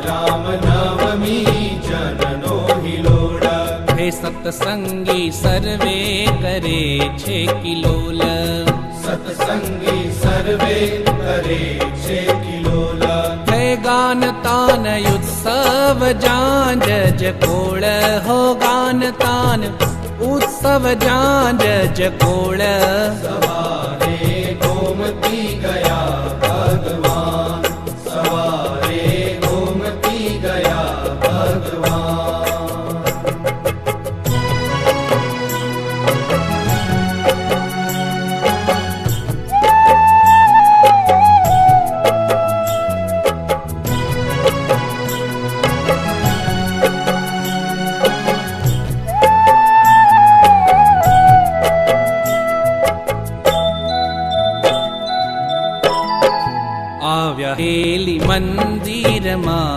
राम नवमी जननो हिलोल। हे सत्संगी सर्वे करे छे किलोल। सत्संगी सर्वे करे छे किलोल। हे गान तान उत्सव जांज जकोळ हो गान तान उत्सव जांज जकोळ। सवारे गोमती गया भगवान, सवारे गोमती गया भगवान। આવ્યા હેલી મંદિરમાં